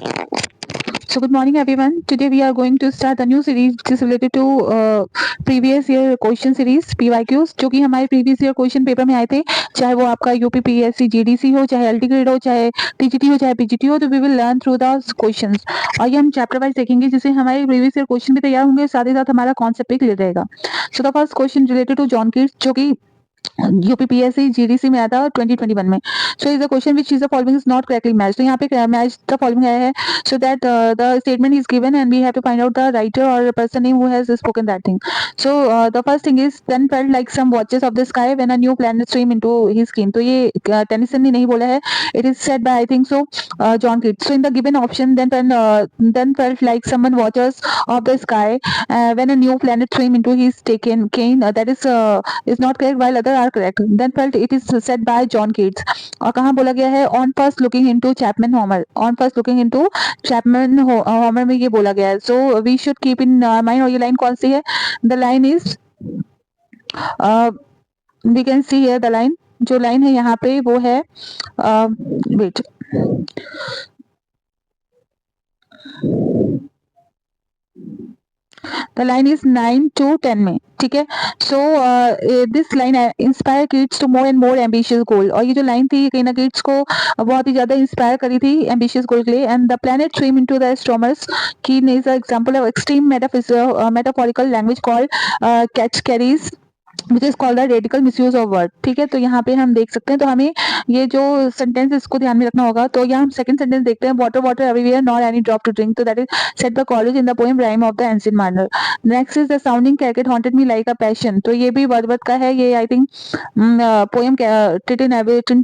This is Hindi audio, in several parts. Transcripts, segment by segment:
So good morning everyone. Today we are going to start a new series which is related to previous year question series PYQs जो कि हमारे previous year question paper में आए थे, चाहे वो आपका यूपी पीएससी जीडीसी हो, चाहे एलटी ग्रेड हो, चाहे टीजीटी हो, चाहे पीजीटी हो, तो we will learn through the questions. और ये हम चैप्टर वाइज देखेंगे जिससे हमारे प्रीवियस ईयर क्वेश्चन भी तैयार होंगे, साथ ही साथ हमारा कॉन्सेप्ट भी क्लियर रहेगा। So the first question related to John Keats जो कि यूपीपीएससी जीडीसी में आया था 2021 में। So is the question which is the following is not correctly match. तो यहाँ पे मैच द फॉलोइंग आया है, so that the statement is given and we have to find out the writer or person name who has spoken that thing. So the first thing is then felt like some watches of the skies when a new planet stream into his skin. तो ये टेनिसन ने नहीं बोला है, it is said by I think so John Keats. So in the given option then felt like someone watches of the sky when a new planet stream into his taken cane, that is not correct while other are correct. Then felt it is said by John Keats। और कहाँ बोला गया है, on first looking into Chapman Homer, on first looking into Chapman Homer में ये बोला गया है। So we should keep in mind। और ये लाइन कौन सी है, the line is we can see here the line, जो लाइन है यहाँ पे वो है wait the line is 9 to 10 में, ठीक है। So this line inspire kids to more and more ambitious goal. और ये जो लाइन थी कहीं ना किड्स को बहुत ही ज्यादा इंस्पायर करी थी एम्बिशियस गोल के लिए। And the planet stream into the astronomers की is example of extreme metaphorical language called catachresis which is called the radical misuse of word. ठीक है, तो यहाँ पे हम देख सकते हैं, तो हमें ये जो सेंटेंस इसको ध्यान में रखना होगा। तो यहाँ हम सेकंड सेंटेंस देखते हैं, water water everywhere not any drop to drink. तो that is said the Coleridge in the poem rime of the ancient mariner. Next is the sounding cataract haunted me like a passion. तो ये भी वर्डवर्थ का है, ये आई थिंक पोएम ट्रिंटी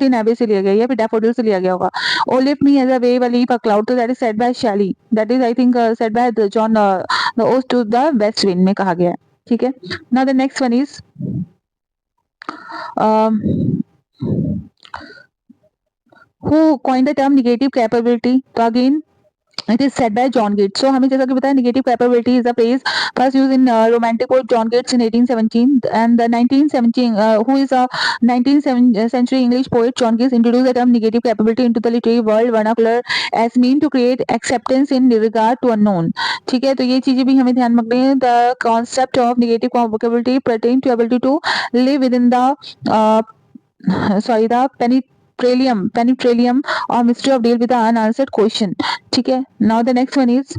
नेवे से लिया गया या फिर डैफोडिल से लिया गया होगा। O lift me as a wave a leaf a cloud. तो that is said by Shelley, that is I think said by John the ode to the west wind में कहा गया है। ठीक है, now the next one is who coined the term negative capability? तो again it is said by John Gates। So हमें जैसा कि बताया, negative capability is a phrase first used in romantic poet John Gates in 1817, and the 1917 who is a 19th century English poet John Gates introduced the term negative capability into the literary world vernacular as mean to create acceptance in regard to unknown। ठीक है, तो ये चीजें भी हमें ध्यान रखनी है। The concept of negative capability pertain to ability to live within the the penetralium or mystery of deal with the unanswered question। ठीक है, now the next one is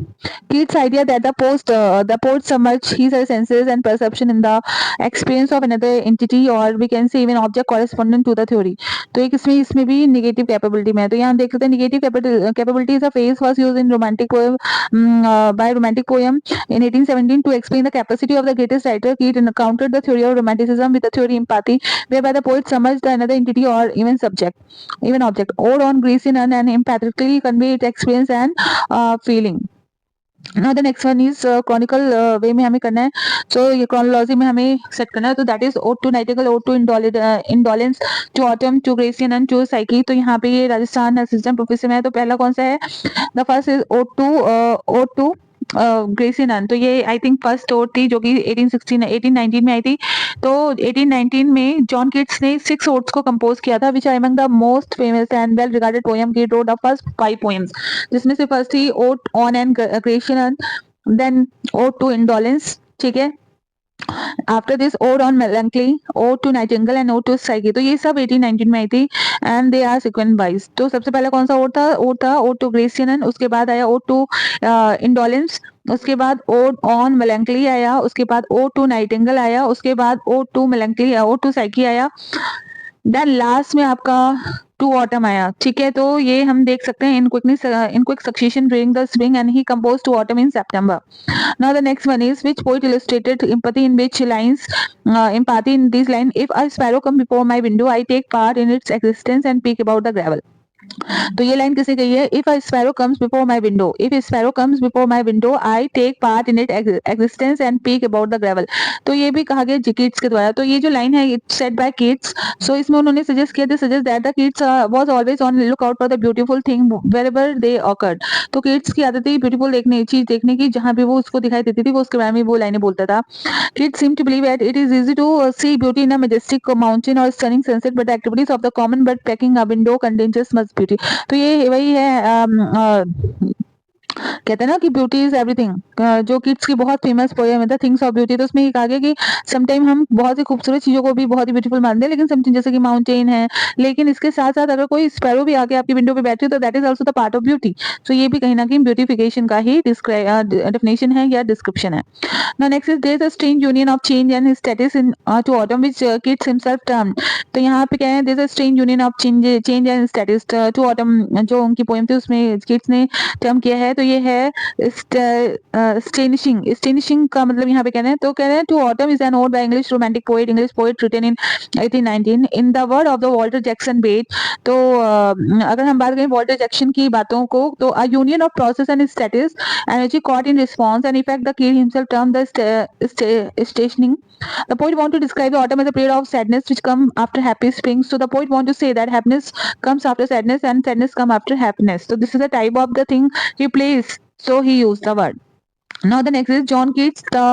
Keats' idea that the poet submerge his senses and perception in the experience of another entity or we can say even object corresponding to the theory। तो एक इसमें भी negative capability में है। तो यहाँ देख सकते हैं negative capability is a phrase was used in romantic poem by romantic poem in 1817 to explain the capacity of the greatest writer। Keats encountered the theory of romanticism with the theory empathy, whereby the poet submerged another entity or even object or on Grecian and empathetically convey its experience and feeling। Now the next one is chronicle वे में हमें करना है। So ये chronology में हमें सेट करना है। तो that is ode to Nightingale, ode to indolence, to autumn, to Grecian and to Psyche। तो यहाँ पे ये राजस्थान असिस्टेंट प्रोफेसर में है। तो पहला कौन सा है, the first is ode to Grecian urn. तो ये आई थिंक फर्स्ट ओड थी जो कि 1819 में आई थी। तो 1819 में जॉन किट्स ने 6 ओड्स को कंपोज किया था, which are among the most famous and well regarded poem. Keats wrote the first 5 poems, जिसमें से फर्स्ट थी ode on and Grecian, then ode to indolence. ठीक है, after this ode on melancholy, ode to nightingale and ode to Psyche. तो ये सब 1819 में आई थी and they are sequence wise. तो सबसे पहला कौन सा ओड था ओड टू ग्रेशियन, उसके बाद आया ओड टू इंडोलेंस, उसके बाद ओड ऑन मेलंकली आया, उसके बाद ओड टू नाइटिंगेल आया, उसके बाद ode to melancholy ode to Psyche आया, देन लास्ट में आपका टू ऑटम आया। ठीक है, तो ये हम देख सकते हैं in quick succession during the spring and he compose to autumn in September. Now the next one is which poet illustrated empathy in which lines empathy in this line, if a sparrow come before my window I take part in its existence and peek about the gravel। तो ये लाइन किसे गई है, if a sparrow comes before my window, if sparrow comes before my window I take part in it existence and pick about the gravel. तो ये भी कहा गया किट्स के द्वारा। तो ये जो लाइन है it's said by Keats. So इसमें उन्होंने सजेस्ट किया, suggest that the Keats was always on look out for the beautiful thing wherever they occurred. तो किट्स की आदत थी ब्यूटीफुल चीज देखने की, जहां भी वो उसको दिखाई देती थी वो उसके बारे में वो लाइनें बोलता था। Kids seem to believe that it is easy to see beauty in a majestic mountain or stunning sunset, but the activities of the common bird pecking a window contain just much beauty। तो ये वही है कहते हैं ना कि ब्यूटी इज एवरीथिंग, जो किड्स की बहुत फेमस पोएम है द थिंग्स ऑफ ब्यूटी, तो उसमें ये कहा गया कि समटाइम हम बहुत ही खूबसूरत चीजों को भी बहुत ही ब्यूटीफुल मानते हैं, लेकिन समथिंग जैसे कि माउंटेन है, लेकिन इसके साथ साथ अगर कोई स्पैरो भी आके आपकी विंडो पे बैठी हो तो that is also the part of beauty. तो ये भी कहीं ना कहीं ब्यूटिफिकेशन का ही डेफिनेशन है या डिस्क्रिप्शन है। Now next is there is a strange union of change and his status in to autumn which Keats himself termed। तो यहाँ पे क्या है, there is a strange union of change and status to autumn, जो उनकी पोएम थी उसमें कीट्स ने टर्म किया है। तो ये है स्टेनिशिंग का मतलब यहाँ पे कहना है, तो कह रहे हैं to autumn is an ode by English poet written in 1819 in the word of the Walter Jackson Bate. तो अगर हम बात करें वॉल्टर जैक्सन की बातों को, तो a union of process and status energy caught in response and effect the Kid himself termed the stationing. The poet want to describe the autumn as a period of sadness which come after happy spring. So the poet want to say that happiness comes after sadness and sadness come after happiness. So this is the type of the thing he plays. So he used the word. Now the next is John Keats, the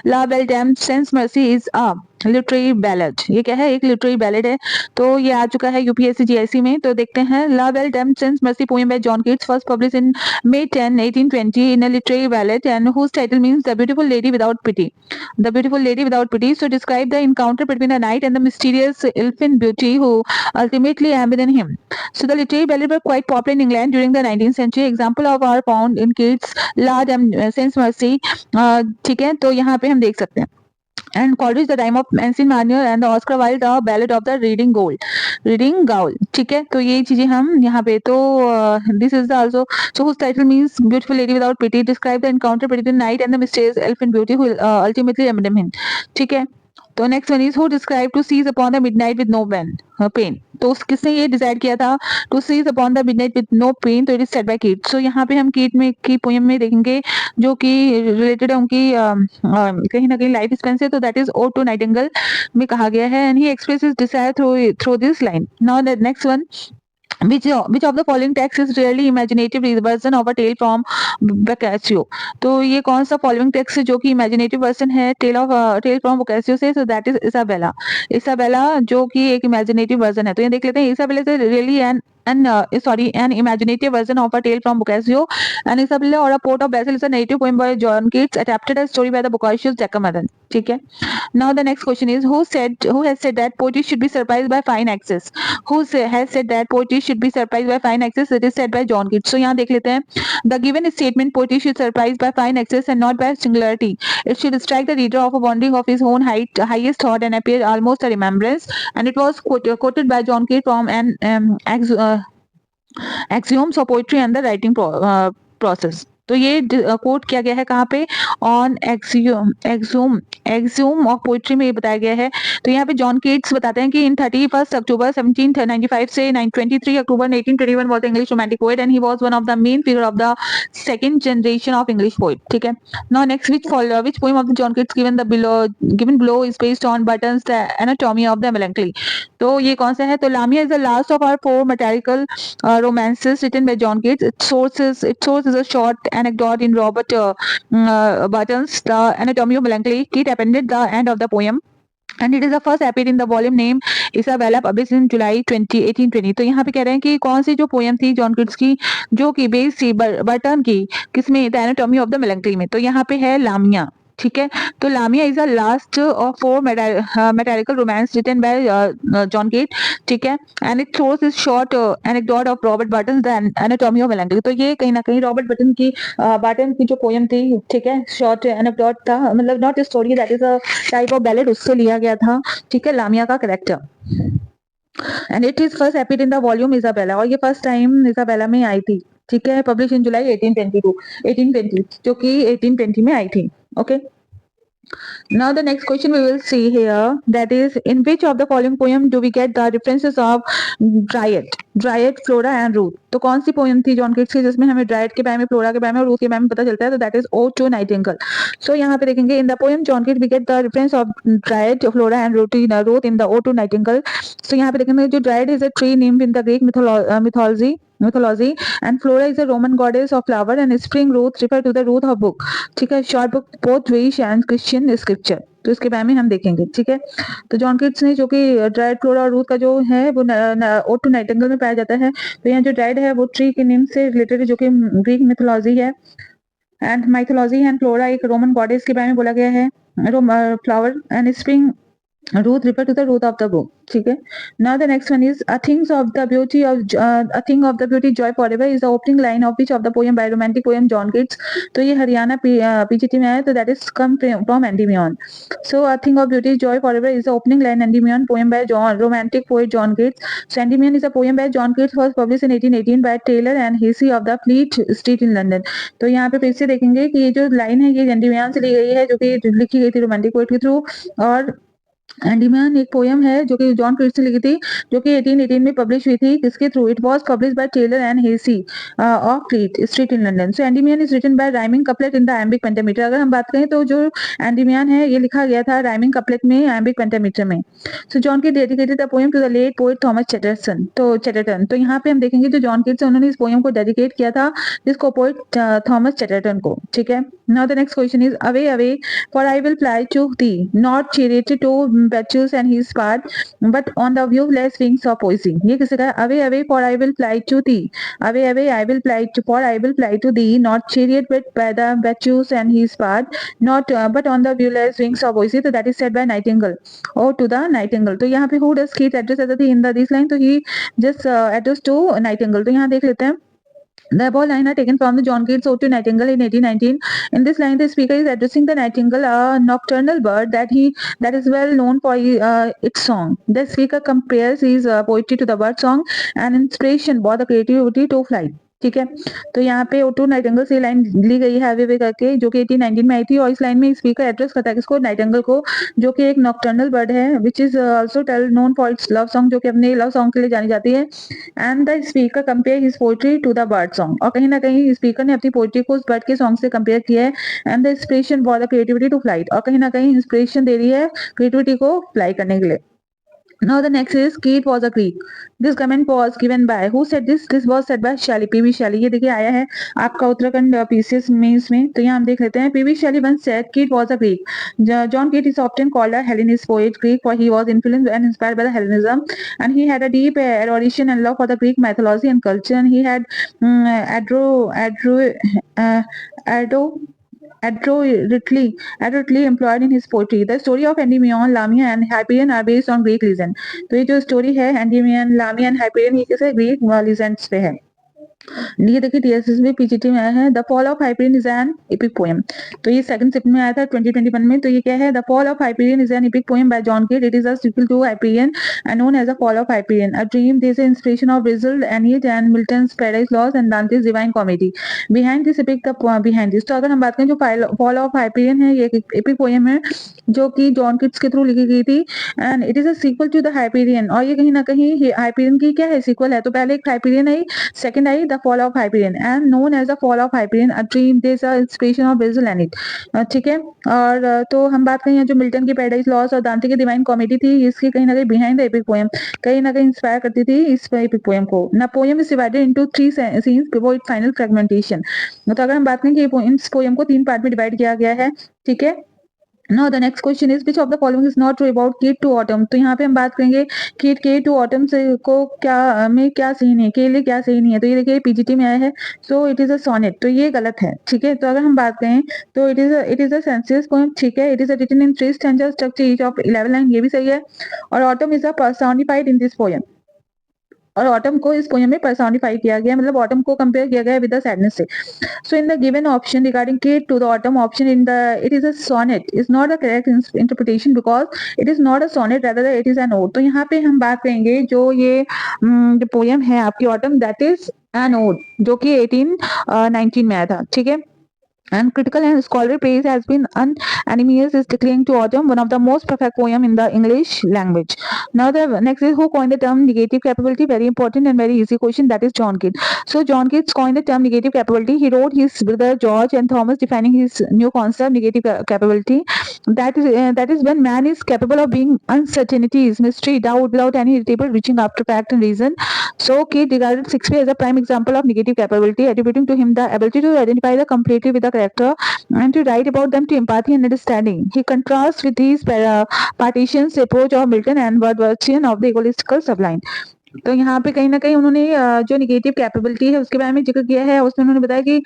La Belle Dame Sans Mercy is a literary ballad. ये क्या है, एक लिटरेरी बैलेड है, तो ये आ चुका है यूपीएससी जीआईसी में। तो देखते हैं, La Belle Dame sans Merci poem by John Keats first publish in May 10, 1820 in a literary ballad and whose title means The Beautiful Lady Without Pity. The Beautiful Lady Without Pity. So describe the encounter between the knight and the mysterious elfin beauty who ultimately abandoned him. So the literary ballad were quite popular in England during the 19th century. Example of are found in Keats' La Dame Sans Mercy. ठीक है, तो यहाँ पे हम देख सकते हैं and Coleridge the Rime of Ancient Mariner and the Oscar Wilde the Ballad of the Reading Gaol। ठीक है, तो ये चीजें हम यहाँ पे, तो this is the also so whose title means Beautiful Lady Without Pity describe the encounter between the knight and the mysterious elfin beauty who ultimately abandoned him। ठीक है, तो next one is who describe to cease upon the midnight with no pain. तो किसने ये डिसाइड किया था to cease upon the midnight with no pain, तो it is said by Keats. So यहाँ पे हम कीट में की पोएम में देखेंगे जो कि रिलेटेड है उनकी कहीं ना कहीं लाइफ स्पेन से, तो that is ode to nightingale में कहा गया है and he expresses desire through this line. Now the next one which of the following text is really imaginative version of a tale from Boccaccio। तो ये कौन सा फॉलोइंग टेक्स्ट है जो कि इमेजिनेटिव वर्जन है टेल फ्रॉम बोकासियो से, so दैट इज इसाबेला जो कि एक इमेजिनेटिव वर्जन है। तो ये देख लेते हैं, Isabella is really an imaginative version of a tale from Boccaccio, and Isabella or a Port of Basil is a narrative poem by John Keats adapted as story by the Boccaccio's Decameron। ठीक है, now the next question is who has said that poetry should be surprised by fine excess। has said that poetry should be surprised by fine excess, it is said by John Keats। so यहाँ देख लेते हैं, the given statement poetry should surprise by fine excess and not by singularity, it should strike the reader of a wandering of his own highest thought and appear almost a remembrance, and it was quoted by John Keats from an axioms of poetry and the writing process। तो ये कोट किया गया है कहाँ पे, ऑन एक्सियोम ऑफ पोइट्री में ये बताया गया है। तो यहाँ पे जॉन कीट्स बताते हैं कि इन 31 अक्टूबर 1795 से 23 अक्टूबर 1821 was English romantic poet and he was one of the main figure of the second generation of English poet. ठीक है, now next which poem of the John Keats given below is based on Burton's The Anatomy of the Melancholy। तो ये कौन सा है, तो Lamia is the last of our 4 metrical romances written by John Keats। Its source is a short anecdote in Robert Burton's The Anatomy of Melancholy। Keats appended the end of the poem and it is the first appeared in the volume named Isabella published in July 1820। तो यहाँ पे कह रहे हैं कि कौन सी जो पोएम थी जॉन किट्स की जो कि बेस्ड थी बर्टन की किसमें, the anatomy of the melancholy में। तो यहाँ पे है लामिया। ठीक है, तो Lamia is the last of 4 metrical romance written by John Keats. ठीक है, and it source is short anecdote of Robert Burton the anatomy of melancholy. तो ये कहीं ना कहीं रॉबर्ट बर्टन की जो पोएम थी, ठीक है, शॉर्ट एनेक्डोट था, मतलब not story, that is a type of ballad, उससे लिया गया था। ठीक है, लामिया का character and it is first appeared in the volume Isabella, और ये फर्स्ट टाइम इजाबेला में आई थी। ठीक है, पब्लिश इन जुलाई 1820 जो कि 1820 में आई थी। Okay. Now the next question we will see here, that is in which of the following poem do we get the references of Dryad, Flora and Ruth। तो कौन सी पोएम थी जॉन किट्स की जिसमें हमें ड्रायड के बारे में, फ्लोरा के बारे में और रूथ के बारे में पता चलता है, तो that is ode to nightingale. So यहाँ पे देखेंगे in the poem John Keats we get the reference of dryad, Flora and Ruth in the ode to nightingale. So यहाँ पे देखेंगे जो dryad is a tree named in the Greek mythology and Flora is a Roman goddess of flower and spring Ruth refer to the Ruth of book। ठीक है, short book both Jewish and Christian scripture। तो इसके बारे में हम देखेंगे। ठीक है, तो जॉन किट्स ने जो कि ड्राइड, फ्लोरा और रूथ का जो है वो ओ टू नाइटिंगेल में पाया जाता है। तो यहाँ जो ड्राइड है वो ट्री के नेम से रिलेटेड है जो कि ग्रीक मिथोलॉजी है, एंड माइथोलॉजी एंड फ्लोरा, एक रोमन गॉडेस के बारे में बोला गया है. Flower and spring Ruth refer to the Ruth of the book. ठीक है. Now the next one is a thing of the beauty joy forever is the opening line of which of the poem by romantic poem John Keats. तो ये हरियाणा पीजीटी में आया, तो that is come from Endymion. So a thing of beauty joy forever is the opening line Endymion poem by romantic poet John Keats. So Endymion is a poem by John Keats, was published in 1818 by Taylor and Hasey of the Fleet Street in London. तो यहाँ पे फिर से देखेंगे कि ये जो लाइन है ये एंडीमियन से ली गई है, जो कि लिखी गई थी रोमांटिक पोएट के थ्रू. और एंडीमैन एक पोयम है जो कि जॉन कीट्स ने लिखी थी, जो कि 1818 में पब्लिश हुई थी. किसके थ्रू? It was publish by Taylor and Hessey of Fleet Street in London. So Endymion is written by rhyming couplet in the iambic pentameter. अगर हम बात करें तो जो एंडीमैन है ये लिखा गया था राइमिंग कपलेट में एम्बिक पेंटामीटर में. So John Keats dedicated the poem to the late poet Thomas Chatterton. तो यहाँ पे हम देखेंगे जो जॉन कीट्स है उन्होंने इस पोयम को डेडिकेट किया था जिसको पोएट थॉमस चैटरटन को. ठीक है. Now the next question is away away for I will fly to thee not charioted to Bettus and his part, but on the viewless wings of poesy. ये किसे का? Away, away, for I will fly to thee. Away, away, I will fly to, for I will fly to thee, not chariot but by the Bettus and his part, not but on the viewless wings of poesy. तो that is said by Nightingale. Or to the Nightingale. तो यहाँ पे who does Keats address as in the this line? तो he just addressed to Nightingale. तो यहाँ देख लेते हैं. The above line are taken from the John Keats Ode to Nightingale in 1819. In this line, the speaker is addressing the nightingale, a nocturnal bird that is well known for its song. The speaker compares his poetry to the bird song and inspiration for the creativity to flight. ठीक है. तो यहाँ पे ओटू नाइटिंगल से लाइन ली गई है वे करके, जो कि 1819 में आई थी. और इस लाइन में स्पीकर एड्रेस करता है किसको? नाइटिंगल को, जो कि एक नॉक्टर्नल बर्ड है, which is also known for its love song, जो कि अपने लव सॉन्ग के लिए जानी जाती है. And the speaker compare his poetry to the bird song. और कहीं ना कहीं स्पीकर ने अपनी पोएट्री को उस बर्ड के सॉन्ग से कंपेयर किया है. And the inspiration for the creativity to flight. और कहीं ना कहीं इंस्पिरेशन दे रही है क्रिएटिविटी को फ्लाई करने के लिए. Now the next is Keats was a Greek. This comment was given by who said this? This was said by Shelley. P.V. Shelley. ये देखिए आया है आपका उत्तराखंड पीसीएस मेंस में. तो यहाँ हम देख लेते हैं. P.V. Shelley once said Keats was a Greek. John Keats is often called a Hellenist poet, Greek, for he was influenced and inspired by the Hellenism, and he had a deep adoration and love for the Greek mythology and culture, and he had adroitly employed in his poetry. The story of Endymion, Lamia and Hyperion are based on Greek legend. तो ये जो स्टोरी है Endymion, Lamia and Hyperion, ये किसे? ग्रीक लेजेंड्स पे है. ये देखिए टीएसएस में पीजीटी में आया है. The fall of Hyperion is an epic poem. तो ये सेकंड शिफ्ट में आया था 2021 में. तो ये क्या है? The fall of Hyperion is an epic poem by John Keats. It is a sequel to Hyperion and known as the fall of Hyperion. A dream. This is inspiration of Virgil, Aeneid and Milton's Paradise Lost and Dante's Divine Comedy. Behind this epic, behind this. तो अगर हम बात करें जो फॉल ऑफ हाइपरियन है, ये एक एपिक पोएम है जो कि जॉन कीट्स के थ्रू लिखी गई थी. And it is a sequel to the Hyperion. और ये कहीं ना कहीं हाइपरियन की क्या है? सीक्वल है. तो पहले एक Hyperion I, second I the fall of Hyperion and known as the fall of Hyperion. A dream. There's a inspiration of Virgil and it. ठीक है. और तो हम बात करें जो मिल्टन की पैराडाइज लॉस्ट और दांते की डिवाइन कॉमेडी थी, इसकी कहीं ना कहीं बिहाइंड द एपिक पोएम, कहीं ना कहीं इंस्पायर करती थी इस एपिक पोएम को. ना poem is divided into 3 scenes before it final fragmentation. तो अगर हम बात करें कि इस पोएम को 3 पार्ट में डिवाइड किया गया है. ठीक है. Now the next question is which of the following is not true about Kate to Autumn. तो यहाँ पे हम बात करेंगे Kate के to Autumn से को क्या में क्या सही नहीं है, के लिए क्या सही नहीं है. तो ये देखिए पीजीटी में आया है. So it is a sonnet. तो ये गलत है. ठीक है. तो अगर हम बात करें तो it is a sensuous poem. ठीक है. It is a written in 3 stanza structure each of 11 line. ये भी सही है. और autumn is a personified in this poem. और ऑटम को इस पोएम में पर्सोनिफाई किया गया, मतलब ऑटम को कंपेयर किया गया विद द सैडनेस से. So in the given option regarding Kate to the Autumn option in the it is a sonnet is not a correct interpretation because it is not a sonnet, rather it is an ode. तो यहाँ पे हम बात करेंगे जो ये जो पोएम है आपकी autumn, that is an ode, जो कि 1819 में आया था. ठीक है. And critical and scholarly praise has been unanimous is declaring to Autumn one of the most perfect poem in the English language. Now the next is who coined the term negative capability? Very important and very easy question. That is John Keats. So John Keats coined the term negative capability. He wrote his brother George and Thomas defining his new concept negative capability. That is when man is capable of being uncertainties, mystery, doubt without any irritable reaching after fact and reason. So Keats regarded Shakespeare as a prime example of negative capability, attributing to him the ability to identify the completely with the character and to write about them to empathy and understanding. He contrasts with these partitions approach of Milton and Wordsworthian of the egoistical sublime. तो यहाँ पे कहीं ना कहीं उन्होंने जो निगेटिव कैपेबिलिटी है उसके बारे में जिक्र किया है. उसमें उन्होंने बताया कि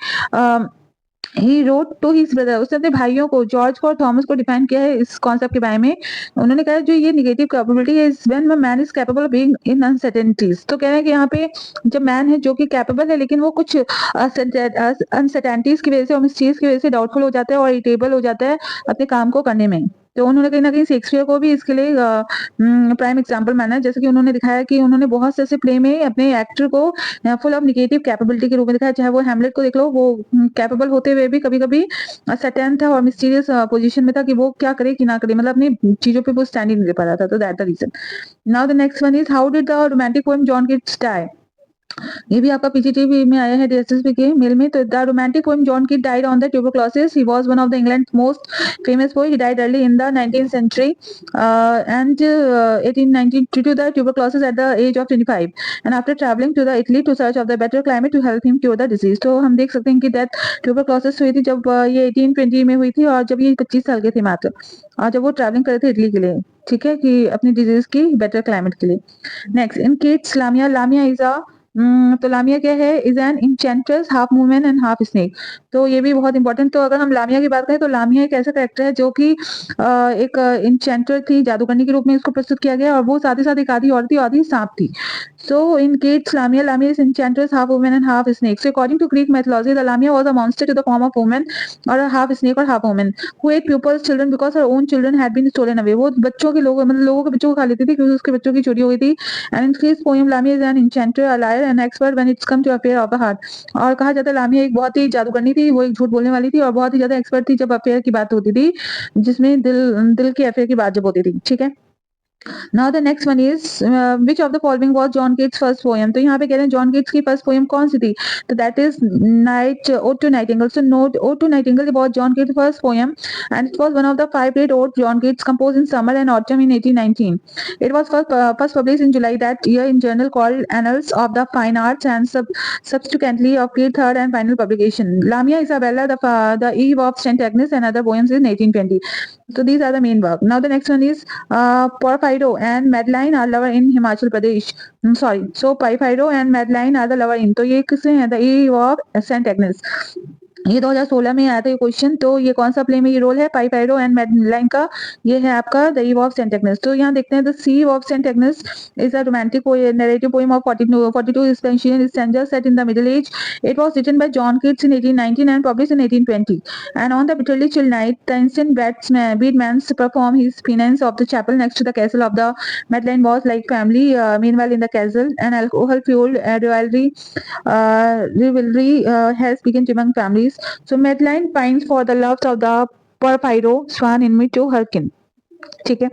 he wrote to his brother, उसने अपने भाइयों को, जॉर्ज को और थॉमस को डिफाइन किया है इस कॉन्सेप्ट के बारे में। उन्होंने कहा जो ये नेगेटिव कैपेबिलिटी है is when man is capable of being in uncertainties. तो कह रहे हैं कि यहाँ पे जब मैन है जो कि कैपेबल है लेकिन वो कुछ अनसर्टेनिटीज की वजह से और मिस्टीज की वजह से डाउटफुल हो जाता है और इरिटेबल हो जाता है अपने काम को करने में। तो उन्होंने कहीं ना कहीं शेक्सपियर को भी इसके लिए प्राइम एग्जाम्पल माना है, जैसे कि उन्होंने दिखाया कि उन्होंने बहुत से ऐसे प्ले में अपने एक्टर को फुल ऑफ निगेटिव कैपेबिलिटी के रूप में दिखाया। चाहे वो हैमलेट को देख लो, वो कैपेबल होते हुए भी कभी कभी सटर्न था और मिस्टीरियस पोजीशन में था कि वो क्या करे कि ना करे, मतलब अपनी चीजों पे वो स्टैंड ही नहीं ले पा रहा था। तो that the reason. Now the next one is how did the romantic poem John Keats die. ये भी आपका पीजीटी में आया है डीएसएसबी के मेल में। तो the romantic poem John kit died on the tuberculosis. He was one of the England most famous poet. He died early in the 19th century and 1890 due to the tuberculosis at the age of 25 and after traveling to the Italy to search of the better climate to help him cure the disease. तो हम देख सकते हैं कि डेथ ट्यूबरक्लोसिस हुई थी जब ये 1820 में हुई थी और जब ये 25 साल के थे मात्र, और जब वो ट्रैवलिंग कर रहे थे इटली के लिए, ठीक है, कि अपनी डिजीज की बेटर क्लाइमेट के लिए। Next in Keats Lamia, Lamia is a तो लामिया क्या है, is an enchantress half woman and half snake. तो ये भी बहुत इंपॉर्टेंट। तो अगर हम लामिया की बात करें तो लामिया एक ऐसा कैरेक्टर है जो कि एक इंचेंटर थी, जादूगरनी के रूप में इसको प्रस्तुत किया गया और वो साथ ही साथ एक आधी औरत थी, आधी सांप थी। So in Kate's Lamia, Lamia is enchantress, half woman and half snake. So according to Greek mythology, the Lamia was a monster to the form of woman or a half snake or half woman who ate people's children because her own children had been stolen away. वो बच्चों के लोग मतलब लोगों के बच्चों को खा लेती थी क्योंकि उसके बच्चों की चोरी हो गई थी। And in his poem, Lamia is an enchanter, a liar, an expert when it's come to affair of the heart. और कहा जाता है लामिया एक बहुत ही जादूगरनी थी, वो एक झूठ बोलने वाली थी और बहुत ही ज्यादा एक्सपर्ट थी जब अफेयर की बात होती थी, जिसमें दिल दिल के अफेयर की बात जब होती थी, ठीक है। Now the next one is which of the following was John Keats first poem. तो यहाँ पे कह रहे हैं जॉन केट्स की फर्स्ट पोएम कौन सी थी, तो that is not ode to nightingale. So note ode to nightingale was John Keats first poem and it was one of the five great odes John Keats composed in summer and autumn in 1819. It was first published in July that year in journal called Annals of the Fine Arts and subsequently of Keats' third and final publication. Lamia Isabella, the Eve of St. Agnes and other poems in 1820. So these are the main work. Now the next one is Porphyro and Madeline are lover in Himachal Pradesh. Sorry. So Porphyro and Madeline are the lover in. तो ये किससे है? The Eve of Saint Agnes. ये 2016 में आया था ये क्वेश्चन। तो ये कौन सा प्ले में ये रोल है पाइफाइरो एंड मैडलाइन का, ये है आपका the Eve of Saint Agnes. तो यहाँ देखते हैं the sea of Saint Agnes is a romantic narrative poem of 42 stranger set in the middle age. It was written by John Keats in 1819 and published in 1820, and on the bitterly chill night the ancient beadman performed his penance of the chapel next to the castle of the Madeline was like family. Meanwhile in the castle an alcohol fueled rivalry has begun among families. So Madeline pines for the loves of the Porphyro swan in me to her kin. ठीक है।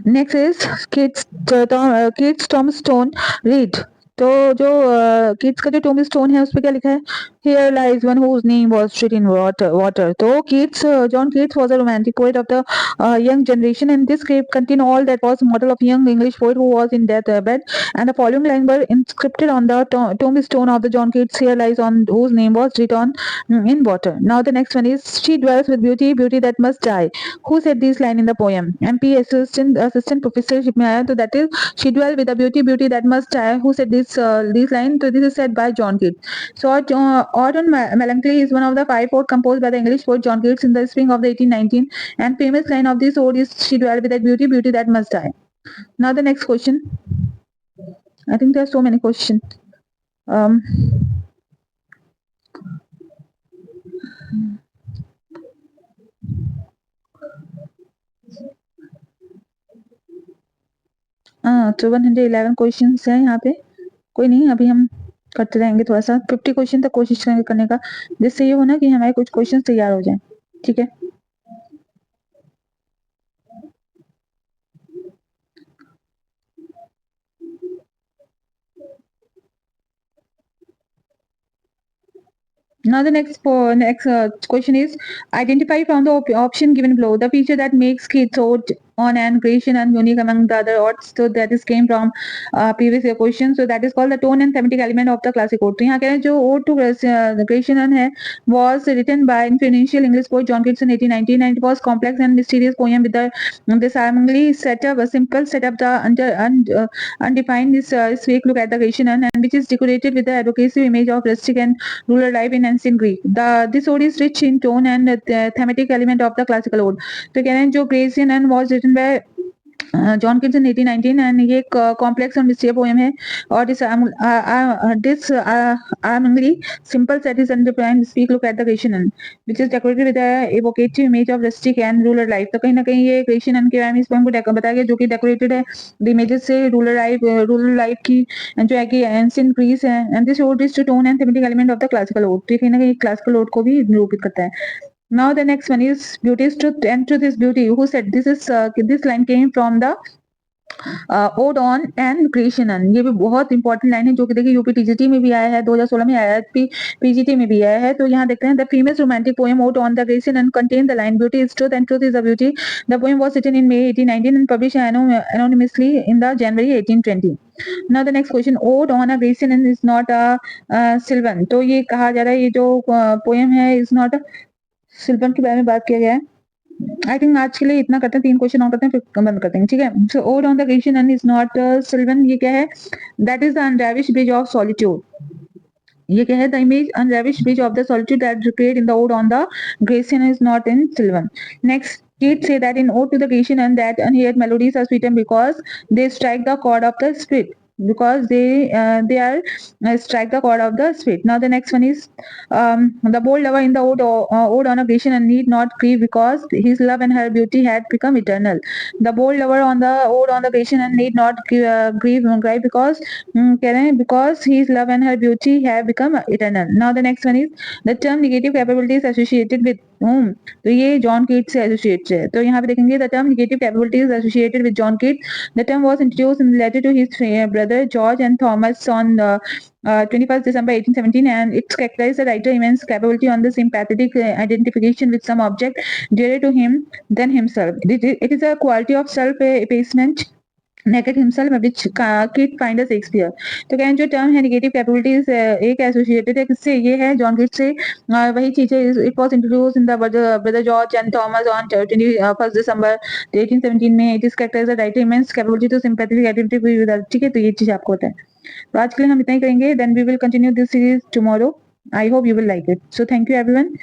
Next is kids Tom stone read. तो जो किड्स का जो टॉम स्टोन है उस पर क्या लिखा है, Here lies one whose name was written in water. तो Keats, John Keats was a romantic poet of the young generation, and this script contained all that was model of young English poet who was in deathbed. And the following lines were inscribed on the tombstone of the John Keats. Here lies on whose name was written in water. Now the next one is she dwells with beauty, beauty that must die. Who said this line in the poem? MP assistant professorship में आया, तो that is she dwell with a beauty, beauty that must die. Who said this line? So this is said by John Keats. So Ode on Melancholy is one of the five odes composed by the English poet John Keats in the spring of the 1819, and famous line of this ode is she dwell with that beauty, beauty that must die. Now the next question. I think there are so many questions. तो 111 क्वेश्चन है यहाँ पे। कोई नहीं, अभी हम करते रहेंगे थोड़ा सा, 50 क्वेश्चन तक कोशिश करेंगे करने का, जिससे ये हो ना कि हमारे कुछ क्वेश्चन तैयार हो जाए, ठीक है। Now the next question is identify from the option given below the feature that makes kids ode on and creation and unique among the other odds. So that is came from previous year question. So that is called the tone and thematic element of the classic ode. तो यहाँ कह रहे हैं जो ode to creation है was written by influential English poet John Keats in 1819 and it was complex and mysterious poem with the disarmingly set up a simple setup the undefined this fake look at the creation and which is decorated with the advocacy image of rustic and rural life in ancient Greek. This ode is rich in tone and thematic element of the classical ode. तो कह रहे हैं जो क्रेजियन एंड was written by John Keats in 1819 and ये एक कॉम्प्लेक्स और मिस्टीरियस पोएम है और दिस आर्मली simple set is underline speak look at the Grecian which is decorated with evocative image of rustic and rural life. तो कहीं ना कहीं ये क्रिएशन के बारे में इस पोएम को बताया गया जो कि डेकोरेटेड है द इमेजेस से रूरल लाइफ की जो है कि एंशिएंट ग्रीस है and this ode is to tone and thematic element of the classical ode. तो कहीं ना कहीं क्लासिकल ओड को भी निरूपित करता है. Now the next one is beauty is truth and truth is beauty. Who said this is this line came from the odd on and creation. ये भी बहुत इंपॉर्टेंट लाइन है जो कि देखिए यूपी टीजीटी में भी आया है 2016 में आया है पीजीटी में भी आया है. तो यहाँ देखते हैं the female romantic poem ode on the creation and contain the line beauty is truth and truth is the beauty. The poem was written in May 1819 and published anonymously in the January 1820. Now the next question, ode on a Grecian is not a Sylvan. तो ये कहा जा रहा है ये जो पोएम है इज नॉट सिल्वन के बारे में बात किया गया है. आई थिंक आज के लिए इतना करते हैं 3 क्वेश्चन और करते हैं फिर बंद करते हैं. ठीक है. So ode on the creation एंड इज नॉट सिल्वन ये क्या है that is the unravished bride of solitude. ये क्या है the image unravished bride of the solitude that create in the ode on the Grecian is not in Sylvan. Next, Keats say that in Ode to the Grecian and that unheard melodies are sweetened because they strike the chord of the spirit. Because they are strike the chord of the spirit. Now the next one is the bold lover in the ode on a Grecian and need not grieve because his love and her beauty had become eternal. The bold lover on the ode on the Grecian and need not grieve because कह रहे हैं because his love and her beauty have become eternal. Now the next one is the term negative capability is associated with whom. तो ये जॉन कीट से एसोसिएट है. तो यहाँ पे देखेंगे the term negative capability is associated with John Keats. The term was introduced in letter to his brother George and Thomas on 21st December 1817 and it's characterized the writer immense capability on the sympathetic identification with some object dearer to him than himself. It is a quality of self effacement naked himself which Keats find as Shakespeare. तो क्या जो टर्म है नेगेटिव कैपेबिलिटीज एक एसोसिएटेड है किससे ये है जॉन कीट्स से. वही चीज है it was introduced in the brother George and Thomas on 21st December 1817 में. It is characterized writer immense capability to sympathetic identity with other. ठीक है. तो ये चीज आपको पता है. तो आज के लिए हम इतना ही करेंगे. Then we will continue this series tomorrow. I hope you will like it. So thank you everyone.